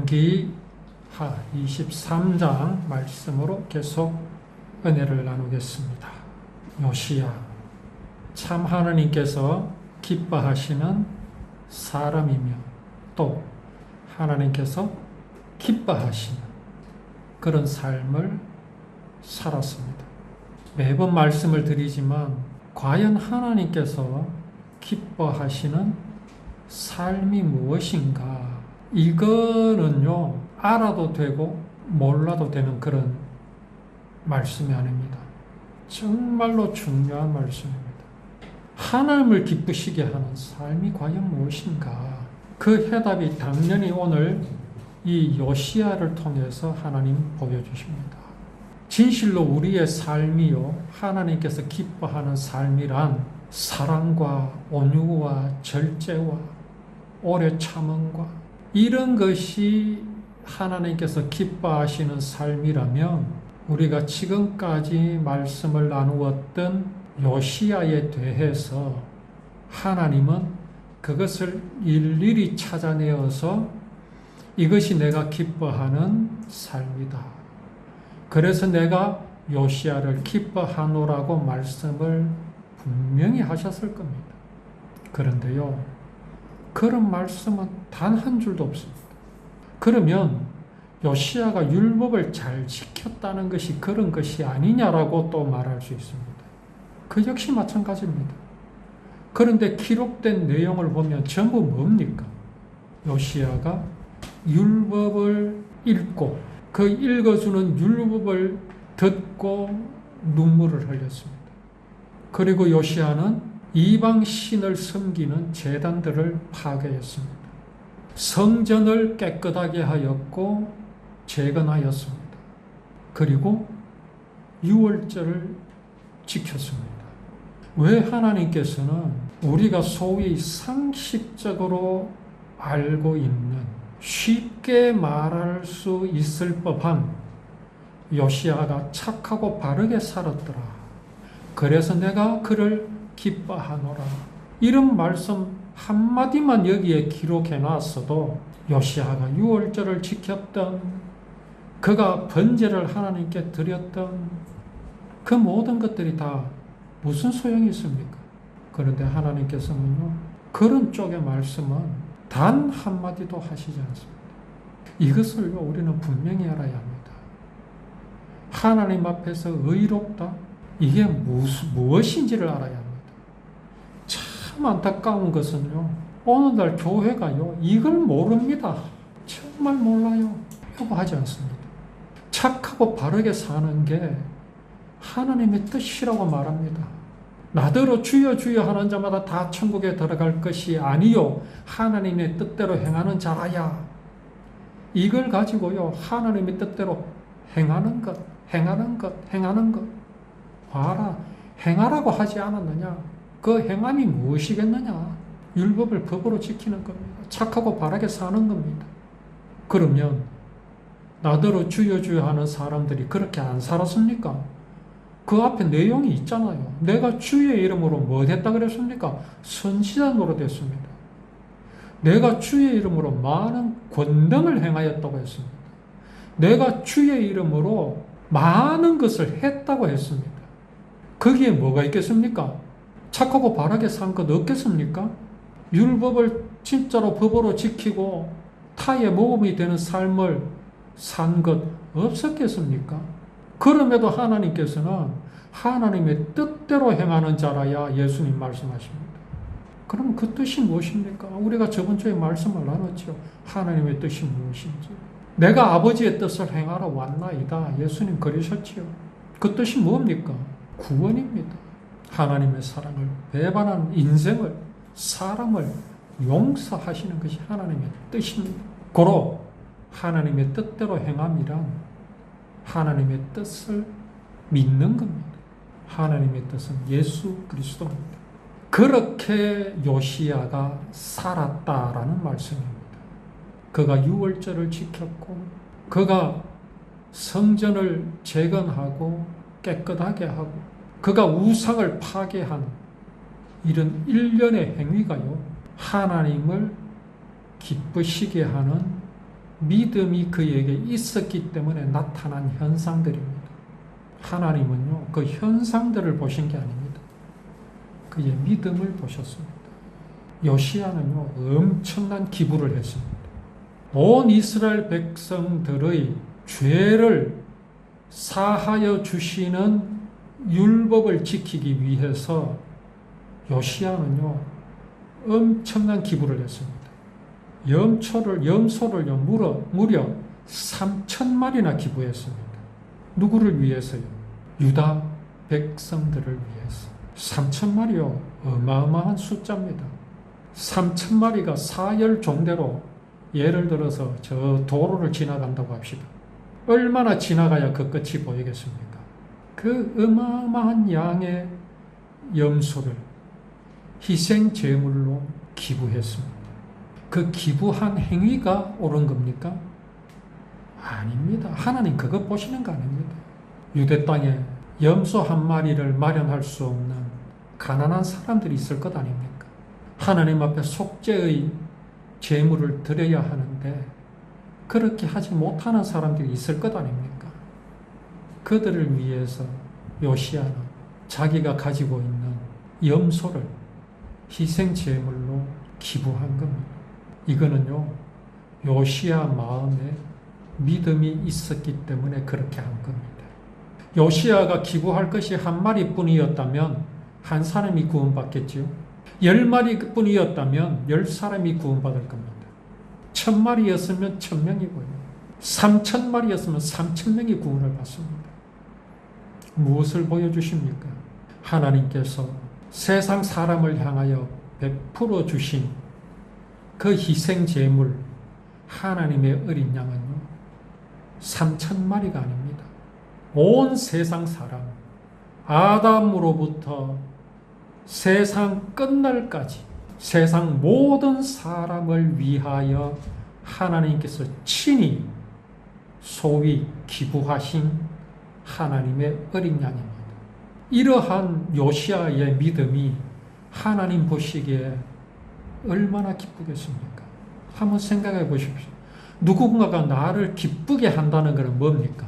레위기 23장 말씀으로 계속 은혜를 나누겠습니다. 요시야, 참 하나님께서 기뻐하시는 사람이며 또 하나님께서 기뻐하시는 그런 삶을 살았습니다. 매번 말씀을 드리지만 과연 하나님께서 기뻐하시는 삶이 무엇인가? 이거는요, 알아도 되고 몰라도 되는 그런 말씀이 아닙니다. 정말로 중요한 말씀입니다. 하나님을 기쁘시게 하는 삶이 과연 무엇인가? 그 해답이 당연히 오늘 이 요시야를 통해서 하나님 보여주십니다. 진실로 우리의 삶이요, 하나님께서 기뻐하는 삶이란 사랑과 온유와 절제와 오래 참음과 이런 것이 하나님께서 기뻐하시는 삶이라면 우리가 지금까지 말씀을 나누었던 요시야에 대해서 하나님은 그것을 일일이 찾아내어서 이것이 내가 기뻐하는 삶이다. 그래서 내가 요시야를 기뻐하노라고 말씀을 분명히 하셨을 겁니다. 그런데요, 그런 말씀은 단 한 줄도 없습니다. 그러면 요시야가 율법을 잘 지켰다는 것이 그런 것이 아니냐라고 또 말할 수 있습니다. 그 역시 마찬가지입니다. 그런데 기록된 내용을 보면 전부 뭡니까? 요시야가 율법을 읽고 그 읽어주는 율법을 듣고 눈물을 흘렸습니다. 그리고 요시야는 이방 신을 섬기는 제단들을 파괴했습니다. 성전을 깨끗하게 하였고 재건하였습니다. 그리고 유월절을 지켰습니다. 왜 하나님께서는 우리가 소위 상식적으로 알고 있는 쉽게 말할 수 있을 법한 요시야가 착하고 바르게 살았더라. 그래서 내가 그를 기뻐하노라. 이런 말씀 한마디만 여기에 기록해 놨어도 요시야가 유월절을 지켰던, 그가 번제를 하나님께 드렸던 그 모든 것들이 다 무슨 소용이 있습니까? 그런데 하나님께서는요, 그런 쪽의 말씀은 단 한마디도 하시지 않습니다. 이것을요, 우리는 분명히 알아야 합니다. 하나님 앞에서 의롭다? 이게 무엇인지를 알아야 합니다. 참 안타까운 것은요, 오늘날 교회가요, 이걸 모릅니다. 정말 몰라요. 요구하지 않습니다. 착하고 바르게 사는 게 하나님의 뜻이라고 말합니다. 나더러 주여 주여 하는 자마다 다 천국에 들어갈 것이 아니요 하나님의 뜻대로 행하는 자라야. 이걸 가지고요, 하나님의 뜻대로 행하는 것. 봐라, 행하라고 하지 않았느냐? 그 행함이 무엇이겠느냐? 율법을 법으로 지키는 겁니다. 착하고 바르게 사는 겁니다. 그러면 나더러 주여 주여 하는 사람들이 그렇게 안 살았습니까? 그 앞에 내용이 있잖아요. 내가 주의 이름으로 뭐 했다 그랬습니까? 선지자 노릇했습니다. 내가 주의 이름으로 많은 권능을 행하였다고 했습니다. 내가 주의 이름으로 많은 것을 했다고 했습니다. 거기에 뭐가 있겠습니까? 착하고 바르게 산 것 없겠습니까? 율법을 진짜로 법으로 지키고 타의 모범이 되는 삶을 산 것 없었겠습니까? 그럼에도 하나님께서는 하나님의 뜻대로 행하는 자라야 예수님 말씀하십니다. 그럼 그 뜻이 무엇입니까? 우리가 저번 주에 말씀을 나눴죠. 하나님의 뜻이 무엇인지. 내가 아버지의 뜻을 행하러 왔나이다. 예수님 그러셨지요. 그 뜻이 뭡니까? 구원입니다. 하나님의 사랑을 배반한 인생을, 사람을 용서하시는 것이 하나님의 뜻입니다. 고로 하나님의 뜻대로 행함이란 하나님의 뜻을 믿는 겁니다. 하나님의 뜻은 예수 그리스도입니다. 그렇게 요시야가 살았다라는 말씀입니다. 그가 유월절을 지켰고, 그가 성전을 재건하고 깨끗하게 하고, 그가 우상을 파괴한 이런 일련의 행위가요, 하나님을 기쁘시게 하는 믿음이 그에게 있었기 때문에 나타난 현상들입니다. 하나님은요, 그 현상들을 보신 게 아닙니다. 그의 믿음을 보셨습니다. 요시야는요, 엄청난 기부를 했습니다. 온 이스라엘 백성들의 죄를 사하여 주시는 율법을 지키기 위해서 요시야는요, 엄청난 기부를 했습니다. 염소를요, 무려 3,000마리나 기부했습니다. 누구를 위해서요? 유다 백성들을 위해서. 3,000마리요, 어마어마한 숫자입니다. 3,000마리가 사열 종대로, 예를 들어서 저 도로를 지나간다고 합시다. 얼마나 지나가야 그 끝이 보이겠습니까? 그 어마어마한 양의 염소를 희생 제물로 기부했습니다. 그 기부한 행위가 옳은 겁니까? 아닙니다. 하나님 그거 보시는 거 아닙니다. 유대 땅에 염소 한 마리를 마련할 수 없는 가난한 사람들이 있을 것 아닙니까? 하나님 앞에 속죄의 제물을 드려야 하는데 그렇게 하지 못하는 사람들이 있을 것 아닙니까? 그들을 위해서 요시야는 자기가 가지고 있는 염소를 희생 제물로 기부한 겁니다. 이거는요, 요시야 마음에 믿음이 있었기 때문에 그렇게 한 겁니다. 요시야가 기부할 것이 한 마리뿐이었다면 한 사람이 구원받겠지요. 10마리뿐이었다면 10사람이 구원받을 겁니다. 1,000마리였으면 1,000명이고요. 3,000마리였으면 3,000명이 구원을 받습니다. 무엇을 보여주십니까? 하나님께서 세상 사람을 향하여 베풀어 주신 그 희생 제물, 하나님의 어린 양은요, 3,000마리가 아닙니다. 온 세상 사람, 아담으로부터 세상 끝날까지 세상 모든 사람을 위하여 하나님께서 친히 소위 기부하신 하나님의 어린 양입니다. 이러한 요시야의 믿음이 하나님 보시기에 얼마나 기쁘겠습니까? 한번 생각해 보십시오. 누군가가 나를 기쁘게 한다는 것은 뭡니까?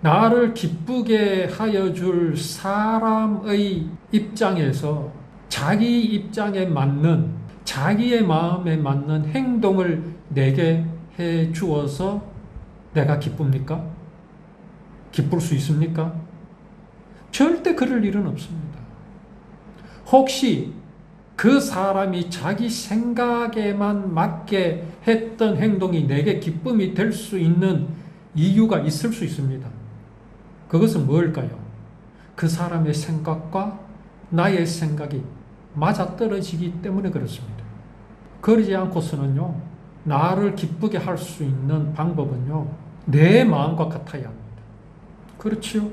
나를 기쁘게 하여 줄 사람의 입장에서 자기 입장에 맞는, 자기의 마음에 맞는 행동을 내게 해 주어서 내가 기쁩니까? 기쁠 수 있습니까? 절대 그럴 일은 없습니다. 혹시 그 사람이 자기 생각에만 맞게 했던 행동이 내게 기쁨이 될 수 있는 이유가 있을 수 있습니다. 그것은 뭘까요? 그 사람의 생각과 나의 생각이 맞아떨어지기 때문에 그렇습니다. 그러지 않고서는요, 나를 기쁘게 할 수 있는 방법은요, 내 마음과 같아야 합니다. 그렇지요?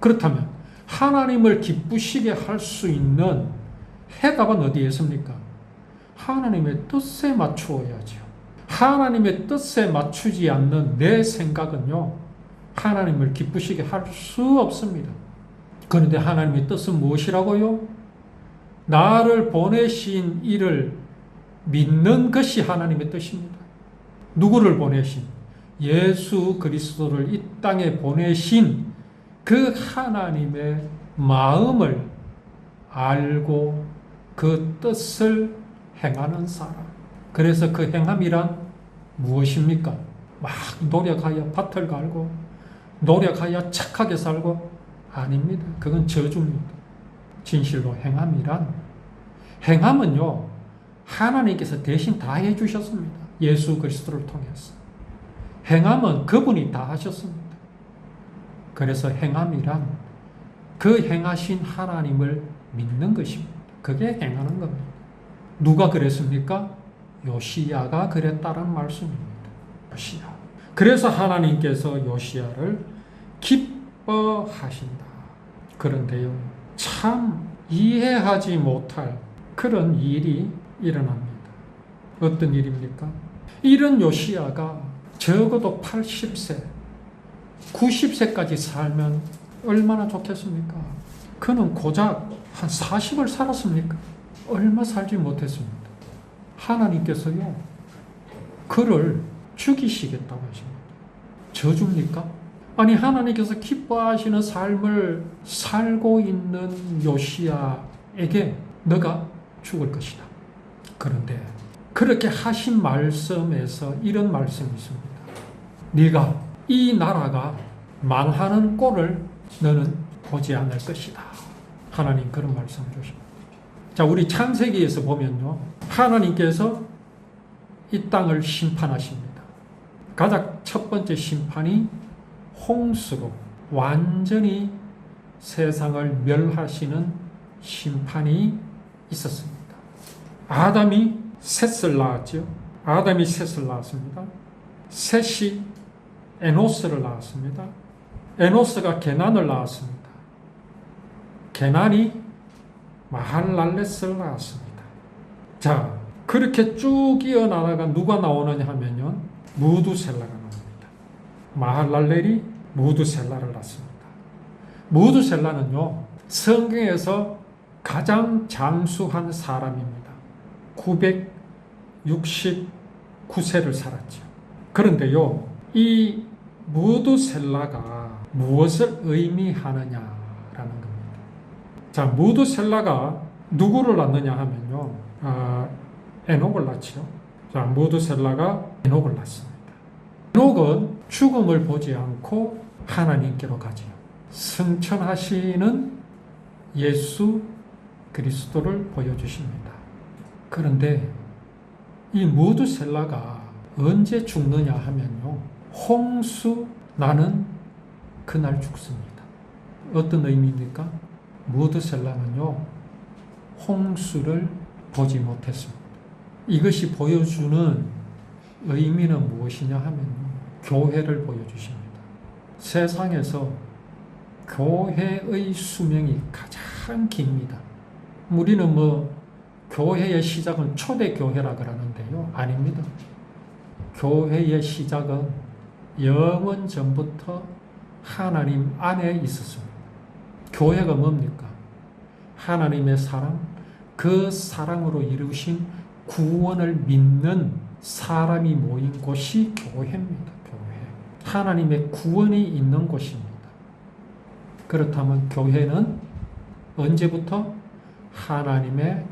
그렇다면 하나님을 기쁘시게 할 수 있는 해답은 어디에 있습니까? 하나님의 뜻에 맞추어야죠. 하나님의 뜻에 맞추지 않는 내 생각은요, 하나님을 기쁘시게 할 수 없습니다. 그런데 하나님의 뜻은 무엇이라고요? 나를 보내신 이를 믿는 것이 하나님의 뜻입니다. 누구를 보내신? 예수 그리스도를 이 땅에 보내신 그 하나님의 마음을 알고 그 뜻을 행하는 사람. 그래서 그 행함이란 무엇입니까? 막 노력하여 밭을 갈고 노력하여 착하게 살고? 아닙니다. 그건 저주입니다. 진실로 행함은요, 하나님께서 대신 다 해주셨습니다. 예수 그리스도를 통해서. 행함은 그분이 다 하셨습니다. 그래서 행함이란 그 행하신 하나님을 믿는 것입니다. 그게 행하는 겁니다. 누가 그랬습니까? 요시야가 그랬다는 말씀입니다. 요시야. 그래서 하나님께서 요시야를 기뻐하신다. 그런데요, 참 이해하지 못할 그런 일이 일어납니다. 어떤 일입니까? 이런 요시야가 적어도 80세, 90세까지 살면 얼마나 좋겠습니까? 그는 고작 한 40을 살았습니까? 얼마 살지 못했습니다. 하나님께서요, 그를 죽이시겠다고 하십니다. 저주입니까? 아니 하나님께서 기뻐하시는 삶을 살고 있는 요시야에게 너가 죽을 것이다. 그런데 그렇게 하신 말씀에서 이런 말씀이 있습니다. 네가 이 나라가 망하는 꼴을 너는 보지 않을 것이다. 하나님 그런 말씀을 주십니다. 자, 우리 창세기에서 보면요, 하나님께서 이 땅을 심판하십니다. 가장 첫 번째 심판이 홍수로 완전히 세상을 멸하시는 심판이 있었습니다. 아담이 셋을 낳았죠. 아담이 셋을 낳았습니다. 셋이 에노스를 낳았습니다. 에노스가 게난을 낳았습니다. 게난이 마할랄렛을 낳았습니다. 자, 그렇게 쭉 이어나가가 누가 나오느냐 하면요, 무두셀라가 나옵니다. 마할랄렐이 무두셀라를 낳습니다. 무두셀라는요, 성경에서 가장 장수한 사람입니다. 969세를 살았죠. 그런데요, 이 무두셀라가 무엇을 의미하느냐라는 겁니다. 자, 무두셀라가 누구를 낳느냐 하면요, 에녹을 낳죠. 자, 무두셀라가 에녹을 낳습니다. 에녹은 죽음을 보지 않고 하나님께로 가지요. 승천하시는 예수 그리스도를 보여주십니다. 그런데 이 무두셀라가 언제 죽느냐 하면요, 홍수 나는 그날 죽습니다. 어떤 의미입니까? 무두셀라는요, 홍수를 보지 못했습니다. 이것이 보여주는 의미는 무엇이냐 하면 교회를 보여주십니다. 세상에서 교회의 수명이 가장 깁니다. 우리는 교회의 시작은 초대교회라 그러는데요, 아닙니다. 교회의 시작은 영원 전부터 하나님 안에 있었습니다. 교회가 뭡니까? 하나님의 사랑, 그 사랑으로 이루신 구원을 믿는 사람이 모인 곳이 교회입니다. 교회. 하나님의 구원이 있는 곳입니다. 그렇다면 교회는 언제부터? 하나님의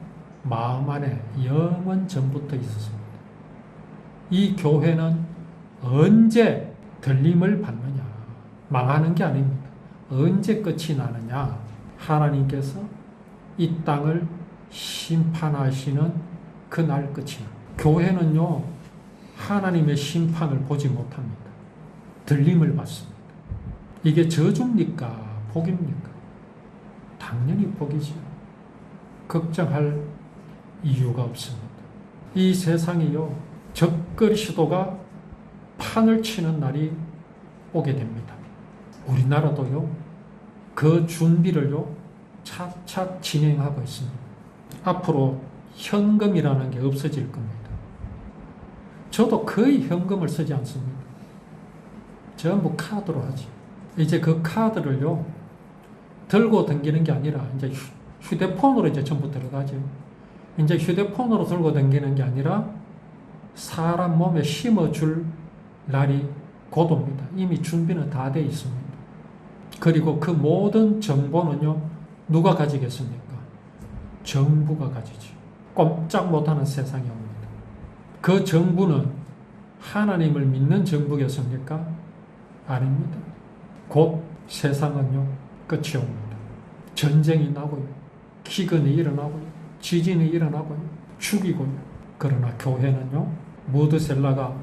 마음 안에 영원 전부터 있었습니다. 이 교회는 언제 들림을 받느냐? 망하는 게 아닙니다. 언제 끝이 나느냐? 하나님께서 이 땅을 심판하시는 그날 끝이 납니다. 교회는요, 하나님의 심판을 보지 못합니다. 들림을 받습니다. 이게 저주입니까? 복입니까? 당연히 복이죠. 걱정할 이유가 없습니다. 이 세상이요, 적그리스도가 판을 치는 날이 오게 됩니다. 우리나라도요, 그 준비를요, 차차 진행하고 있습니다. 앞으로 현금이라는 게 없어질 겁니다. 저도 거의 현금을 쓰지 않습니다. 전부 카드로 하지. 이제 그 카드를요, 들고 다니는 게 아니라 이제 휴대폰으로 이제 전부 들어가죠. 이제 휴대폰으로 들고 다니는 게 아니라 사람 몸에 심어줄 날이 곧 옵니다. 이미 준비는 다 돼 있습니다. 그리고 그 모든 정보는요, 누가 가지겠습니까? 정부가 가지죠. 꼼짝 못하는 세상이 옵니다. 그 정부는 하나님을 믿는 정부겠습니까? 아닙니다. 곧 세상은요, 끝이 옵니다. 전쟁이 나고요, 기근이 일어나고요, 지진이 일어나고요, 죽이고요. 그러나 교회는요, 무드셀라가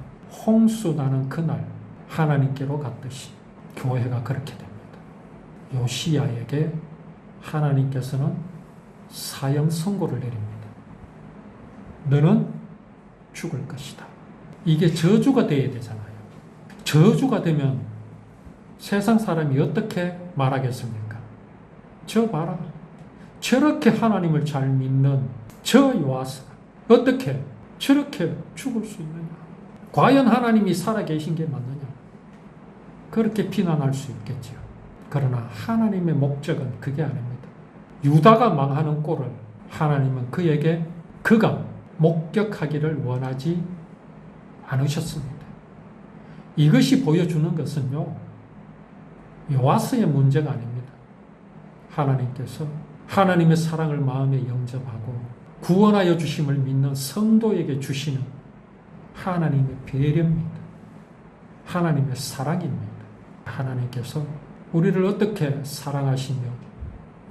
홍수 나는 그날 하나님께로 갔듯이 교회가 그렇게 됩니다. 요시야에게 하나님께서는 사형 선고를 내립니다. 너는 죽을 것이다. 이게 저주가 되어야 되잖아요. 저주가 되면 세상 사람이 어떻게 말하겠습니까? 저 봐라, 저렇게 하나님을 잘 믿는 저 요아스가 어떻게 저렇게 죽을 수 있느냐? 과연 하나님이 살아계신 게 맞느냐? 그렇게 비난할 수 있겠죠. 그러나 하나님의 목적은 그게 아닙니다. 유다가 망하는 꼴을 하나님은 그에게 그가 목격하기를 원하지 않으셨습니다. 이것이 보여주는 것은요, 요아스의 문제가 아닙니다. 하나님께서 하나님의 사랑을 마음에 영접하고 구원하여 주심을 믿는 성도에게 주시는 하나님의 배려입니다. 하나님의 사랑입니다. 하나님께서 우리를 어떻게 사랑하시며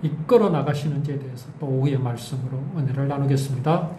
이끌어 나가시는지에 대해서 또 오후의 말씀으로 은혜를 나누겠습니다.